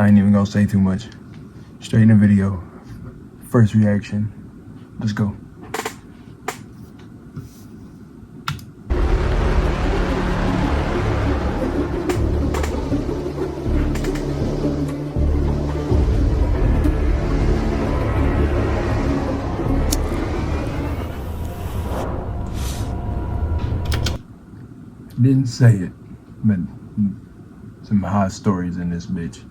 ain't even gonna say too much. Straight in the video. First reaction. Let's go. Didn't say it, but some hot stories in this bitch.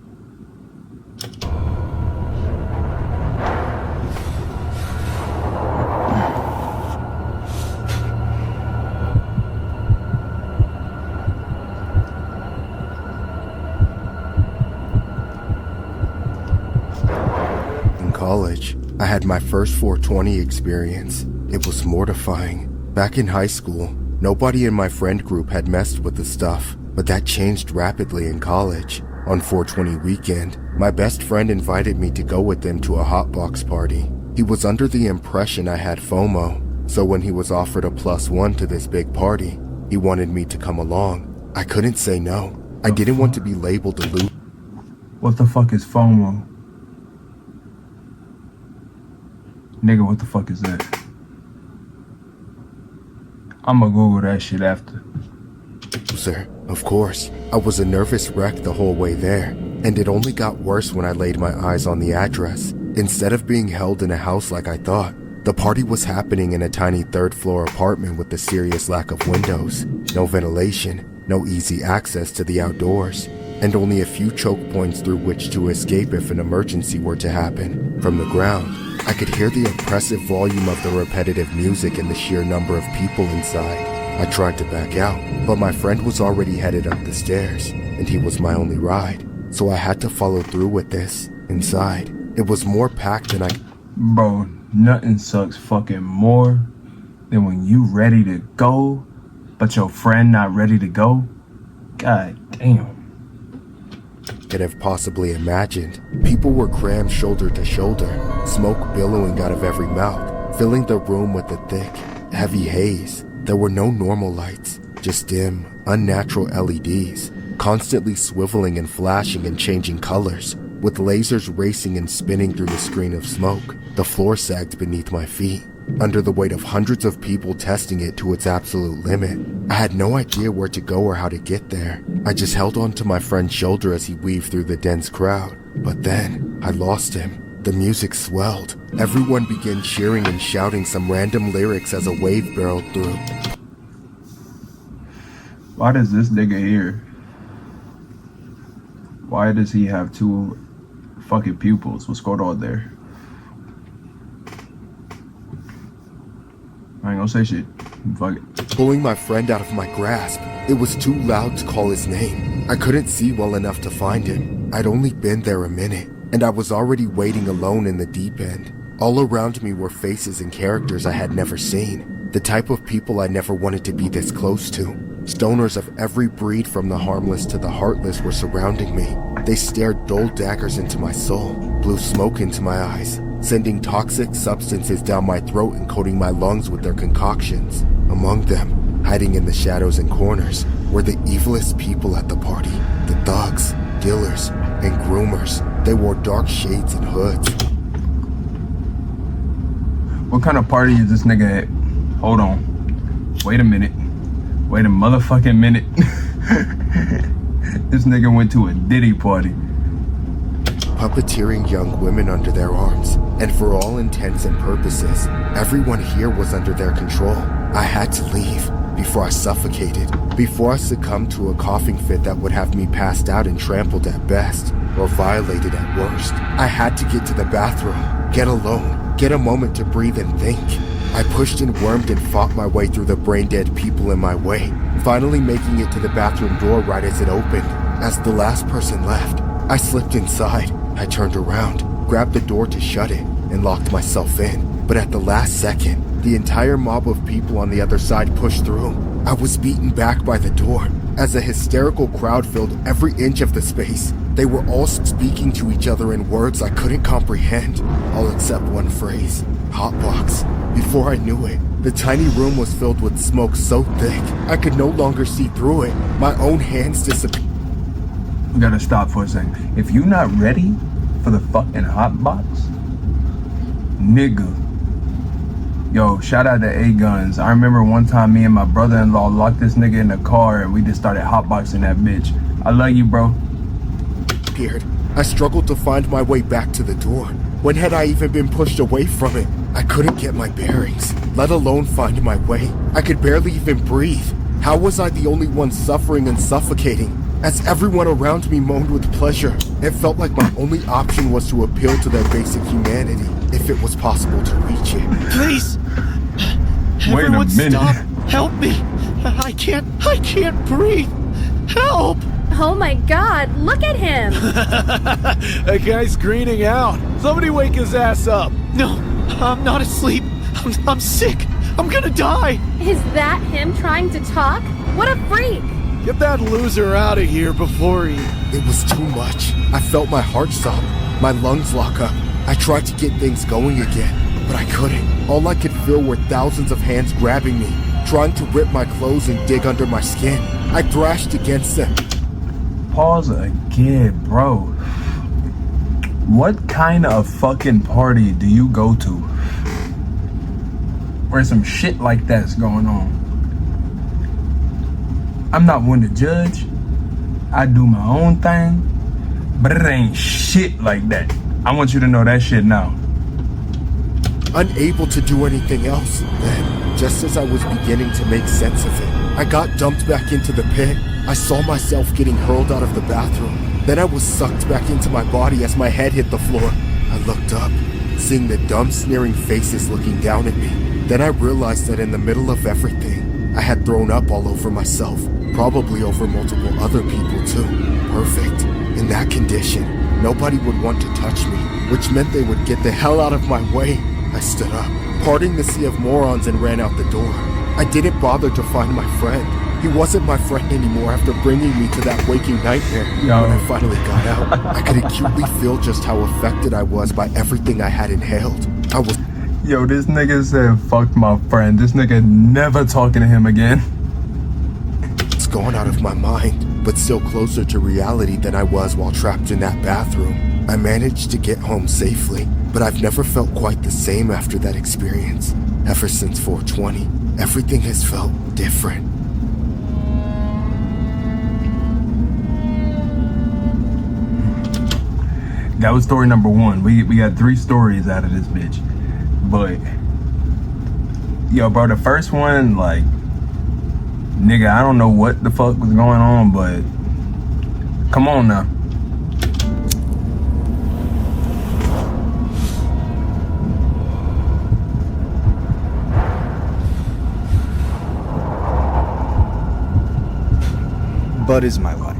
In college, I had my first 420 experience. It was mortifying. Back in high school, nobody in my friend group had messed with the stuff, but that changed rapidly in college. On 420 weekend, my best friend invited me to go with them to a hotbox party. He was under the impression I had FOMO, so when he was offered a +1 to this big party, he wanted me to come along. I couldn't say no. I didn't want to be labeled a loser. What the fuck is FOMO? Nigga, what the fuck is that? I'ma Google that shit after. Sir, of course. I was a nervous wreck the whole way there, and it only got worse when I laid my eyes on the address. Instead of being held in a house like I thought, the party was happening in a tiny third-floor apartment with a serious lack of windows, no ventilation, no easy access to the outdoors, and only a few choke points through which to escape if an emergency were to happen. From the ground, I could hear the oppressive volume of the repetitive music and the sheer number of people inside. I tried to back out, but my friend was already headed up the stairs, and he was my only ride, so I had to follow through with this. Inside, it was more packed than I... Bro, nothing sucks fucking more than when you ready to go, but your friend not ready to go. God damn. Could have possibly imagined. People were crammed shoulder to shoulder, smoke billowing out of every mouth, filling the room with a thick, heavy haze. There were no normal lights, just dim, unnatural LEDs, constantly swiveling and flashing and changing colors, with lasers racing and spinning through the screen of smoke. The floor sagged beneath my feet, under the weight of hundreds of people testing it to its absolute limit. I had no idea where to go or how to get there. I just held on to my friend's shoulder as he weaved through the dense crowd. But then, I lost him. The music swelled. Everyone began cheering and shouting some random lyrics as a wave barreled through. Why does this nigga here? Why does he have two fucking pupils? What's going on there? I ain't gonna say shit. Fuck it. Pulling my friend out of my grasp, it was too loud to call his name. I couldn't see well enough to find him. I'd only been there a minute, and I was already waiting alone in the deep end. All around me were faces and characters I had never seen. The type of people I never wanted to be this close to. Stoners of every breed from the harmless to the heartless were surrounding me. They stared dull daggers into my soul, blew smoke into my eyes, sending toxic substances down my throat and coating my lungs with their concoctions. Among them, hiding in the shadows and corners, were the evilest people at the party. The thugs, dealers, and groomers. They wore dark shades and hoods. What kind of party is this nigga at? Hold on. Wait a minute. Wait a motherfucking minute. This nigga went to a Diddy party. Puppeteering young women under their arms, and for all intents and purposes, everyone here was under their control. I had to leave before I suffocated, before I succumbed to a coughing fit that would have me passed out and trampled at best, or violated at worst. I had to get to the bathroom, get alone, get a moment to breathe and think. I pushed and wormed and fought my way through the brain-dead people in my way, finally making it to the bathroom door right as it opened. As the last person left, I slipped inside. I turned around, grabbed the door to shut it, and locked myself in. But at the last second, the entire mob of people on the other side pushed through. I was beaten back by the door, as a hysterical crowd filled every inch of the space. They were all speaking to each other in words I couldn't comprehend, all except one phrase, hotbox. Before I knew it, the tiny room was filled with smoke so thick, I could no longer see through it. My own hands disappeared. We gotta stop for a second. If you not ready for the fucking hot box, nigga. Yo, shout out to A-Guns. I remember one time me and my brother-in-law locked this nigga in the car and we just started hotboxing that bitch. I love you, bro. I struggled to find my way back to the door. When had I even been pushed away from it? I couldn't get my bearings, let alone find my way. I could barely even breathe. How was I the only one suffering and suffocating? As everyone around me moaned with pleasure, it felt like my only option was to appeal to their basic humanity, if it was possible to reach it. Please! Wait a Everyone minute. stop! Help me! I can't breathe! Help! Oh my god, look at him! That guy's greening out. Somebody wake his ass up. No, I'm not asleep. I'm sick. I'm gonna die. Is that him trying to talk? What a freak! Get that loser out of here before he... It was too much. I felt my heart stop, my lungs lock up. I tried to get things going again, but I couldn't. All I could feel were thousands of hands grabbing me, trying to rip my clothes and dig under my skin. I thrashed against them. Pause again, bro. What kind of fucking party do you go to where some shit like that's going on? I'm not one to judge. I do my own thing, but it ain't shit like that. I want you to know that shit now. Unable to do anything else, then, just as I was beginning to make sense of it, I got dumped back into the pit. I saw myself getting hurled out of the bathroom. Then I was sucked back into my body as my head hit the floor. I looked up, seeing the dumb, sneering faces looking down at me. Then I realized that in the middle of everything, I had thrown up all over myself, probably over multiple other people too. Perfect. In that condition, nobody would want to touch me, which meant they would get the hell out of my way. I stood up, parting the sea of morons, and ran out the door. I didn't bother to find my friend. He wasn't my friend anymore after bringing me to that waking nightmare. Yo. When I finally got out, I could acutely feel just how affected I was by everything I had inhaled. I was Yo, this nigga said fuck my friend. This nigga never talking to him again. gone out of my mind, but still closer to reality than I was while trapped in that bathroom. I managed to get home safely, but I've never felt quite the same after that experience. Ever since 420, everything has felt different. That was story number one. We got 3 stories out of this bitch. But yo, bro, the first one, like, nigga, I don't know what the fuck was going on, but come on now. Bud is my life.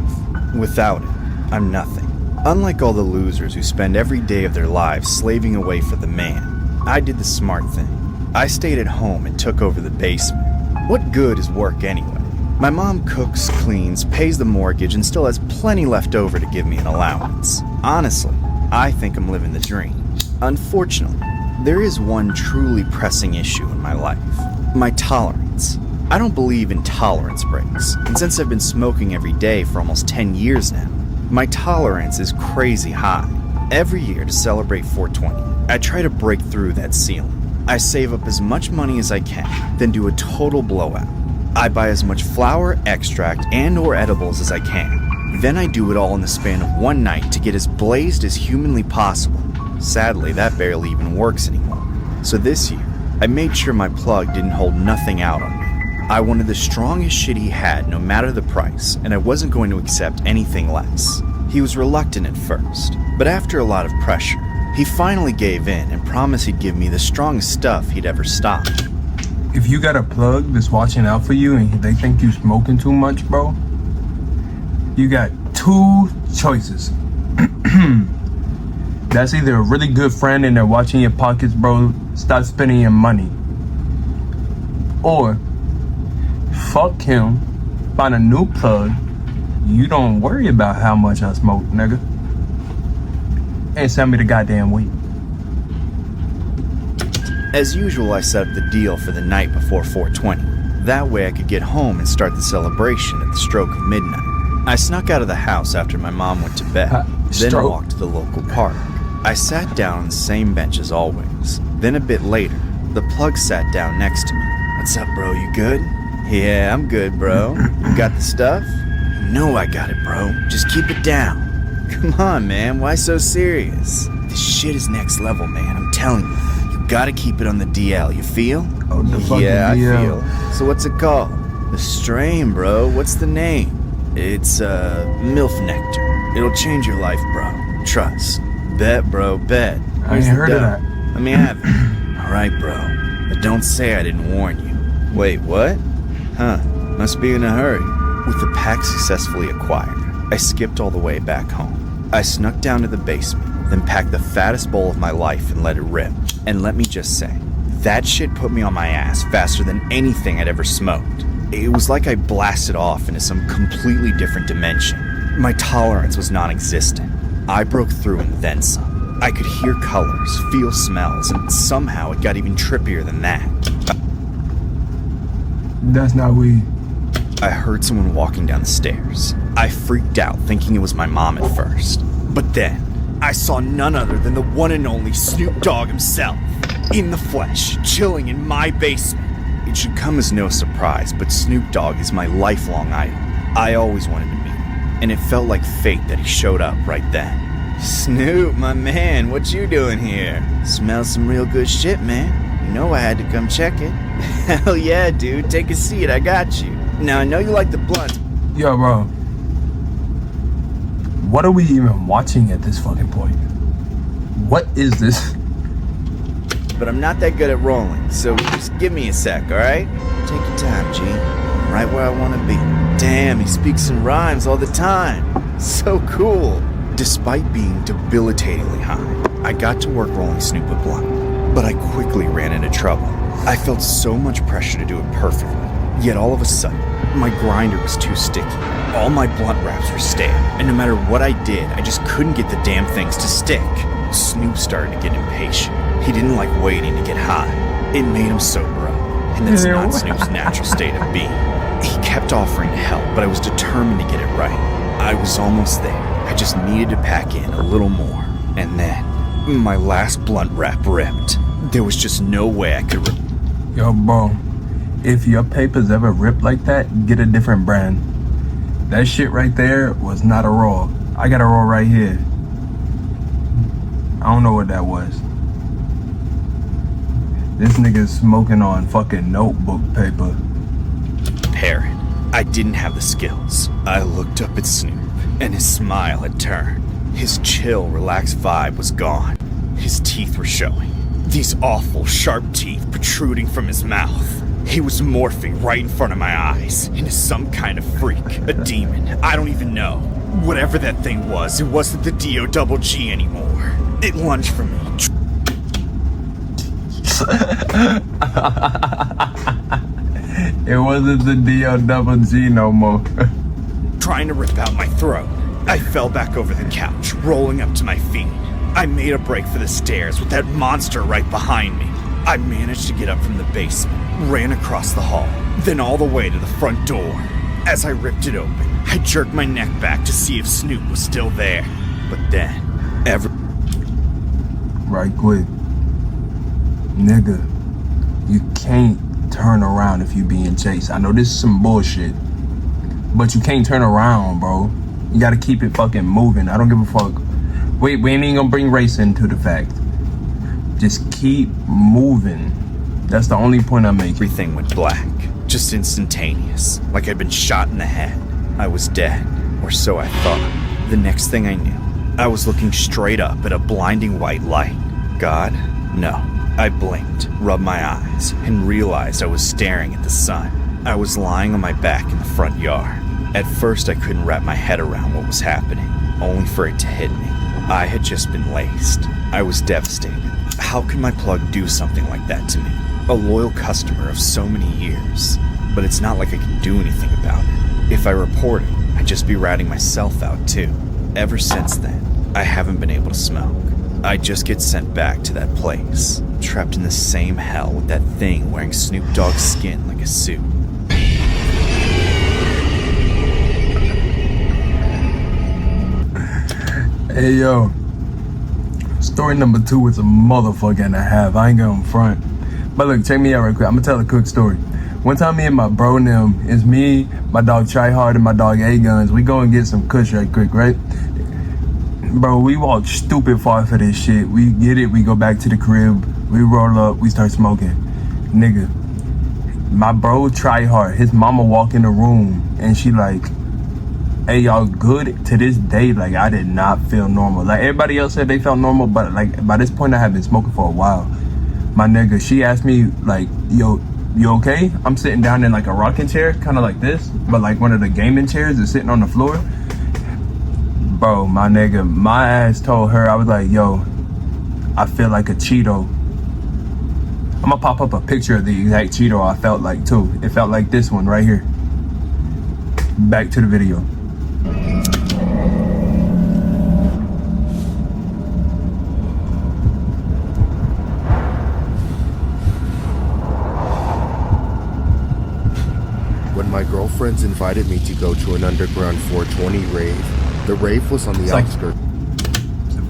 Without it, I'm nothing. Unlike all the losers who spend every day of their lives slaving away for the man, I did the smart thing. I stayed at home and took over the basement. What good is work anyway? My mom cooks, cleans, pays the mortgage, and still has plenty left over to give me an allowance. Honestly, I think I'm living the dream. Unfortunately, there is one truly pressing issue in my life. My tolerance. I don't believe in tolerance breaks, and since I've been smoking every day for almost 10 years now, my tolerance is crazy high. Every year to celebrate 420, I try to break through that ceiling. I save up as much money as I can, then do a total blowout. I buy as much flour, extract, and or edibles as I can. Then I do it all in the span of one night to get as blazed as humanly possible. Sadly, that barely even works anymore. So this year, I made sure my plug didn't hold nothing out on me. I wanted the strongest shit he had no matter the price, and I wasn't going to accept anything less. He was reluctant at first, but after a lot of pressure, he finally gave in and promised he'd give me the strongest stuff he'd ever stopped. If you got a plug that's watching out for you and they think you smoking too much, bro, you got 2 choices. That's either a really good friend and they're watching your pockets, bro, stop spending your money. Or fuck him, find a new plug, you don't worry about how much I smoke, nigga, and send me the goddamn weed. As usual, I set up the deal for the night before 420. That way I could get home and start the celebration at the stroke of midnight. I snuck out of the house after my mom went to bed, then stroke. walked to the local park. I sat down on the same bench as always. Then a bit later, the plug sat down next to me. "What's up, bro? You good?" "Yeah, I'm good, bro. You got the stuff?" "You know I got it, bro. Just keep it down." "Come on, man. Why so serious? This shit is next level, man. I'm telling you. You gotta keep it on the DL, you feel?" Oh, the fucking "Yeah, I DL. feel. So what's it called?" "The strain, bro. What's the name?" "It's, MILF Nectar. It'll change your life, bro. Trust." "Bet, bro, bet." I ain't heard of that. Let me have it." "Alright, bro. But don't say I didn't warn you." "Wait, what?" "Huh. Must be in a hurry." With the pack successfully acquired, I skipped all the way back home. I snuck down to the basement, then packed the fattest bowl of my life and let it rip. And let me just say, that shit put me on my ass faster than anything I'd ever smoked. It was like I blasted off into some completely different dimension. My tolerance was non-existent. I broke through and then some. I could hear colors, feel smells, and somehow it got even trippier than that. That's not weed. I heard someone walking down the stairs. I freaked out, thinking it was my mom at first. But then, I saw none other than the one and only Snoop Dogg himself, in the flesh, chilling in my basement. It should come as no surprise, but Snoop Dogg is my lifelong idol. I always wanted to meet him, and it felt like fate that he showed up right then. "Snoop, my man, what you doing here? Smells some real good shit, man. You know I had to come check it." "Hell yeah, dude, take a seat, I got you. Now I know you like the blunts." Yo, bro. What are we even watching at this fucking point? What is this? "But I'm not that good at rolling, so just give me a sec, alright? Take your time, G. I'm right where I want to be." Damn, he speaks in rhymes all the time. So cool. Despite being debilitatingly high, I got to work rolling Snoop a blunt, but I quickly ran into trouble. I felt so much pressure to do it perfectly, yet all of a sudden, my grinder was too sticky. All my blunt wraps were stale, and no matter what I did, I just couldn't get the damn things to stick. Snoop started to get impatient. He didn't like waiting to get high. It made him sober up, and that's not Snoop's natural state of being. He kept offering to help, but I was determined to get it right. I was almost there. I just needed to pack in a little more. And then, my last blunt wrap ripped. There was just no way I could Yo, bro. If your papers ever rip like that, get a different brand. That shit right there was not a roll. I got a roll right here. I don't know what that was. This nigga's smoking on fucking notebook paper. Parrot. I didn't have the skills. I looked up at Snoop, and his smile had turned. His chill, relaxed vibe was gone. His teeth were showing. These awful, sharp teeth protruding from his mouth. He was morphing right in front of my eyes into some kind of freak, a demon, I don't even know. Whatever that thing was, it wasn't the D-O-double-G anymore. It lunged for me. It wasn't the D-O-double-G no more. Trying to rip out my throat. I fell back over the couch, rolling up to my feet. I made a break for the stairs with that monster right behind me. I managed to get up from the basement, ran across the hall, then all the way to the front door. As I ripped it open, I jerked my neck back to see if Snoop was still there. But then, Right quick. Nigga, you can't turn around if you being chased. I know this is some bullshit, but you can't turn around, bro. You gotta keep it fucking moving. I don't give a fuck. We ain't even gonna bring race into the fact. Just keep moving. That's the only point I'm making. everything went black, just instantaneous, like I'd been shot in the head. I was dead, or so I thought. The next thing I knew, I was looking straight up at a blinding white light. God? No. I blinked, rubbed my eyes, and realized I was staring at the sun. I was lying on my back in the front yard. At first, I couldn't wrap my head around what was happening, only for it to hit me. I had just been laced. I was devastated. How could my plug do something like that to me? A loyal customer of so many years. But it's not like I could do anything about it. If I report it, I'd just be ratting myself out too. Ever since then, I haven't been able to smoke. I just get sent back to that place, trapped in the same hell with that thing wearing Snoop Dogg's skin like a suit. Hey yo, story number 2 is a motherfucker and a half. I ain't going front. But look, check me out right quick. I'm gonna tell a quick story. One time me and my bro and them, it's me, my dog Tryhard, and my dog A-Guns. We go and get some kush right quick, right? Bro, we walk stupid far for this shit. We get it, we go back to the crib, we roll up, we start smoking. Nigga, my bro Tryhard, his mama walk in the room and she like, hey, y'all good? To this day, like, I did not feel normal. Like, everybody else said they felt normal, but, like, by this point, I have been smoking for a while. My nigga, she asked me, like, yo, you okay? I'm sitting down in, like, a rocking chair, kind of like this, but, like, one of the gaming chairs is sitting on the floor. Bro, my nigga, my ass told her, I was like, yo, I feel like a Cheeto. I'm gonna pop up a picture of the exact Cheeto I felt like, too. It felt like this one right here. Back to the video. When my girlfriends invited me to go to an underground 420 rave, the rave was on the outskirts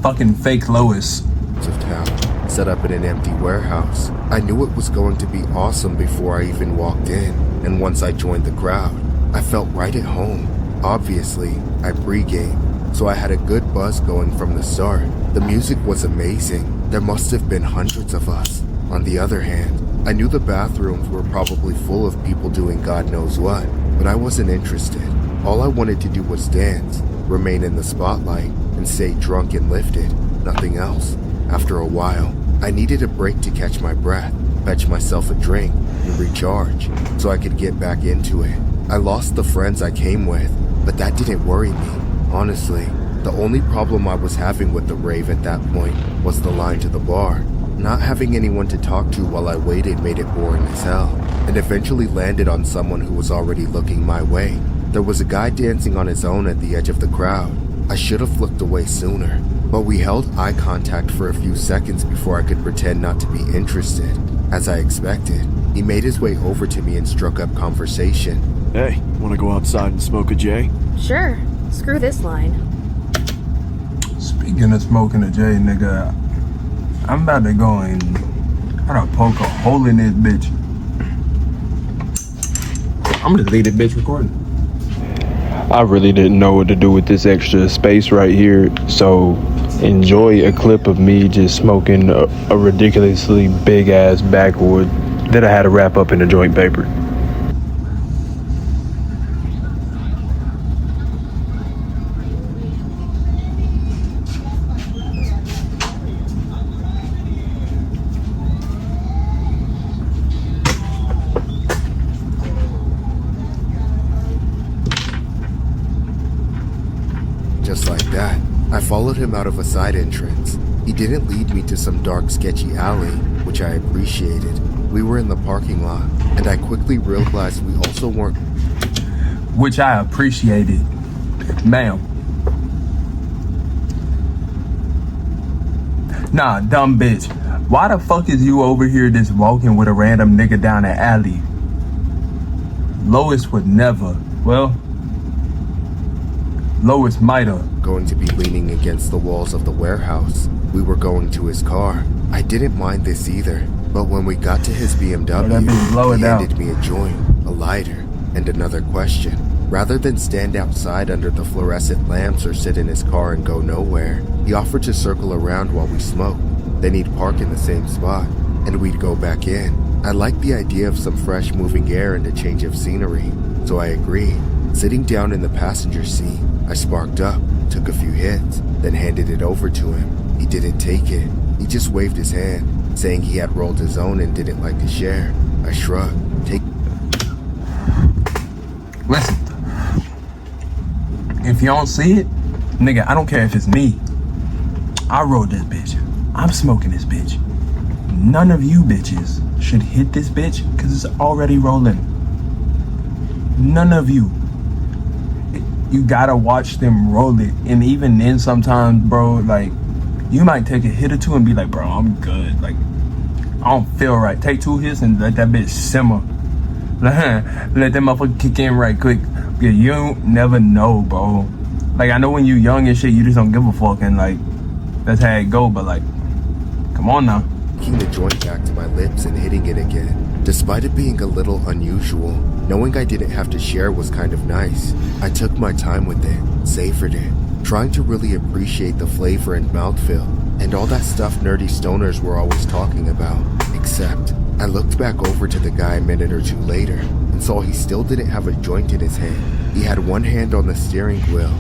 Fucking fake Lois. of town, set up in an empty warehouse. I knew it was going to be awesome before I even walked in, and once I joined the crowd, I felt right at home. Obviously, I pre-gamed, so I had a good buzz going from the start. The music was amazing. There must have been hundreds of us. On the other hand, I knew the bathrooms were probably full of people doing God knows what, but I wasn't interested. All I wanted to do was dance, remain in the spotlight, and stay drunk and lifted, nothing else. After a while, I needed a break to catch my breath, fetch myself a drink, and recharge, so I could get back into it. I lost the friends I came with, but that didn't worry me. Honestly, the only problem I was having with the rave at that point was the line to the bar. Not having anyone to talk to while I waited made it boring as hell, and eventually landed on someone who was already looking my way. There was a guy dancing on his own at the edge of the crowd. I should have looked away sooner, but we held eye contact for a few seconds before I could pretend not to be interested. As I expected, he made his way over to me and struck up conversation. Hey, wanna go outside and smoke a J? Sure. Screw this line. Speaking of smoking a J, nigga, I'm about to go and I gotta poke a hole in this bitch. I'm gonna leave this bitch recording. I really didn't know what to do with this extra space right here, so enjoy a clip of me just smoking a ridiculously big ass backwood that I had to wrap up in a joint paper. Just like that, I followed him out of a side entrance. He didn't lead me to some dark, sketchy alley, which I appreciated. We were in the parking lot, and I quickly realized we also weren't. Which I appreciated. Ma'am. Nah, dumb bitch. Why the fuck is you over here just walking with a random nigga down the alley? Lois would never. Well, Lois might have. Going to be leaning against the walls of the warehouse. We were going to his car. I didn't mind this either, but when we got to his BMW, he handed me a joint, a lighter, and another question. Rather than stand outside under the fluorescent lamps or sit in his car and go nowhere, he offered to circle around while we smoked. Then he'd park in the same spot, and we'd go back in. I liked the idea of some fresh moving air and a change of scenery, so I agreed. Sitting down in the passenger seat, I sparked up, took a few hits, then handed it over to him. He didn't take it. He just waved his hand, saying he had rolled his own and didn't like to share. I shrugged. Listen. If you don't see it, nigga, I don't care if it's me. I rolled this bitch. I'm smoking this bitch. None of you bitches should hit this bitch because it's already rolling. None of you. You gotta watch them roll it. And even then sometimes, bro, like, you might take a hit or two and be like, bro, I'm good. Like, I don't feel right. Take 2 hits and let that bitch simmer. Let that motherfucker kick in right quick. Yeah, you never know, bro. Like, I know when you young and shit, you just don't give a fuck, and like, that's how it go, but like, come on now. Taking the joint back to my lips and hitting it again. Despite it being a little unusual, knowing I didn't have to share was kind of nice. I took my time with it, savored it, trying to really appreciate the flavor and mouthfeel, and all that stuff nerdy stoners were always talking about. Except, I looked back over to the guy a minute or two later, and saw he still didn't have a joint in his hand. He had one hand on the steering wheel,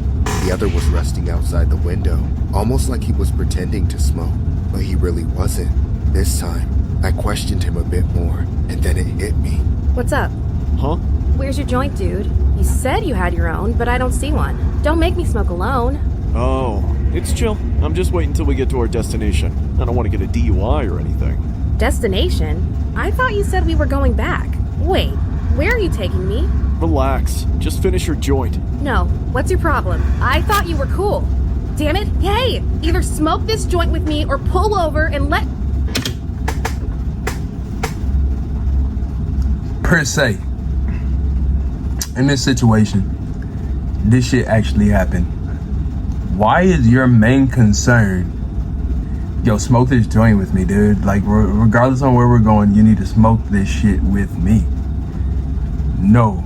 the other was resting outside the window, almost like he was pretending to smoke, but he really wasn't. This time, I questioned him a bit more, and then it hit me. What's up? Huh? Where's your joint, dude? You said you had your own, but I don't see one. Don't make me smoke alone. Oh, it's chill. I'm just waiting until we get to our destination. I don't want to get a DUI or anything. Destination? I thought you said we were going back. Wait, where are you taking me? Relax. Just finish your joint. No, what's your problem? I thought you were cool. Damn it, hey! Either smoke this joint with me or pull over and let... Per se, in this situation, this shit actually happened. Why is your main concern, yo, smoke this joint with me, dude? Like, regardless on where we're going, you need to smoke this shit with me. No.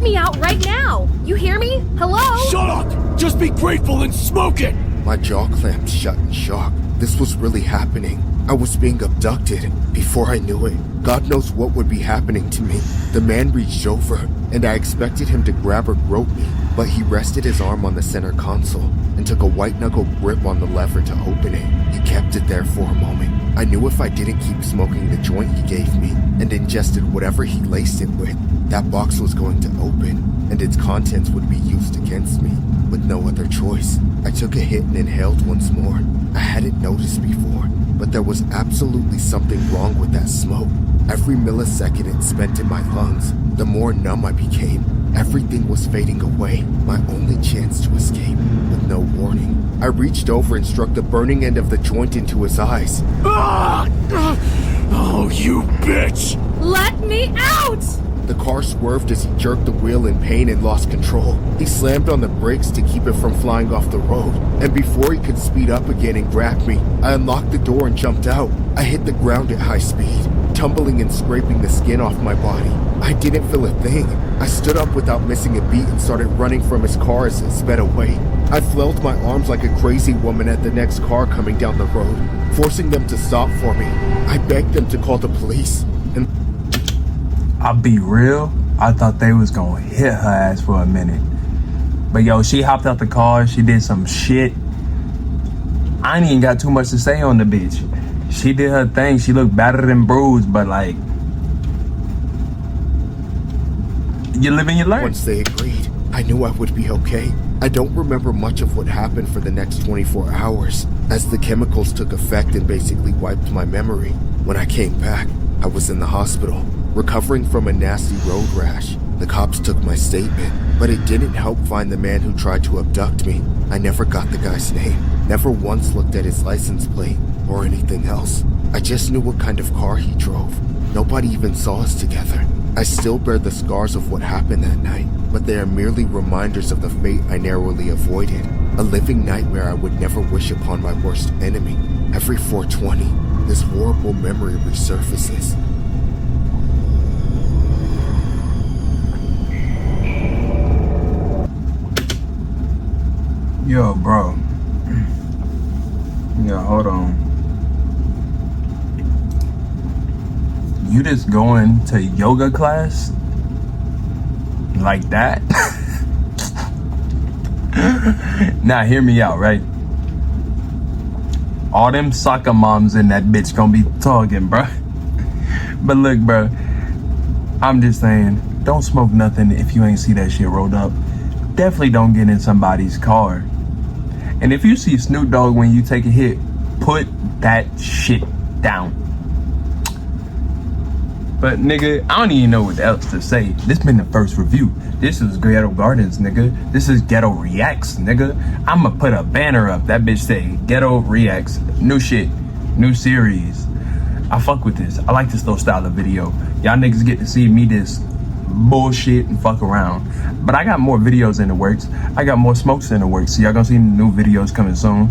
me out right now! You hear me? Hello? Shut up! Just be grateful and smoke it! My jaw clamped shut in shock. This was really happening. I was being abducted. Before I knew it, God knows what would be happening to me. The man reached over, and I expected him to grab or grope me, but he rested his arm on the center console and took a white-knuckle grip on the lever to open it. He kept it there for a moment. I knew if I didn't keep smoking the joint he gave me and ingested whatever he laced it with, that box was going to open, and its contents would be used against me. With no other choice, I took a hit and inhaled once more. I hadn't noticed before, but there was absolutely something wrong with that smoke. Every millisecond it spent in my lungs, the more numb I became. Everything was fading away, my only chance to escape. With no warning, I reached over and struck the burning end of the joint into his eyes. Ah! Oh, you bitch! Let me out! The car swerved as he jerked the wheel in pain and lost control. He slammed on the brakes to keep it from flying off the road, and before he could speed up again and grab me, I unlocked the door and jumped out. I hit the ground at high speed, tumbling and scraping the skin off my body. I didn't feel a thing. I stood up without missing a beat and started running from his car as it sped away. I flailed my arms like a crazy woman at the next car coming down the road, forcing them to stop for me. I begged them to call the police, and I'll be real, I thought they was gonna hit her ass for a minute. But yo, she hopped out the car, she did some shit. I ain't even got too much to say on the bitch. She did her thing, she looked battered and bruised, but like, you live and you learn. once they agreed, I knew I would be okay. I don't remember much of what happened for the next 24 hours, as the chemicals took effect and basically wiped my memory. When I came back, I was in the hospital, recovering from a nasty road rash. The cops took my statement, but it didn't help find the man who tried to abduct me. I never got the guy's name, never once looked at his license plate or anything else. I just knew what kind of car he drove. Nobody even saw us together. I still bear the scars of what happened that night, but they are merely reminders of the fate I narrowly avoided. A living nightmare I would never wish upon my worst enemy. Every 420, this horrible memory resurfaces. Yo, bro. Yo, hold on. You just going to yoga class? Like that? Now, hear me out, right? All them soccer moms in that bitch gonna be talking, bro. But look, bro, I'm just saying, don't smoke nothing if you ain't see that shit rolled up. Definitely don't get in somebody's car. And if you see Snoop Dogg when you take a hit, put that shit down. But nigga, I don't even know what else to say. This been the first review. This is Ghetto Gardenz, nigga. This is Ghetto Reacts, nigga. I'ma put a banner up. That bitch say Ghetto Reacts. New shit. New series. I fuck with this. I like this little style of video. Y'all niggas get to see me just bullshit and fuck around. But I got more videos in the works. I got more smokes in the works. So y'all gonna see new videos coming soon.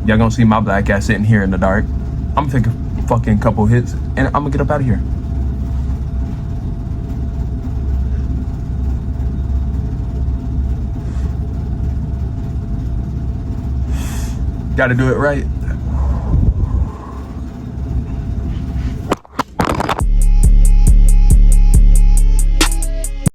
Y'all gonna see my black ass sitting here in the dark. I'm gonna take a fucking couple hits and I'm gonna get up out of here. Gotta do it right.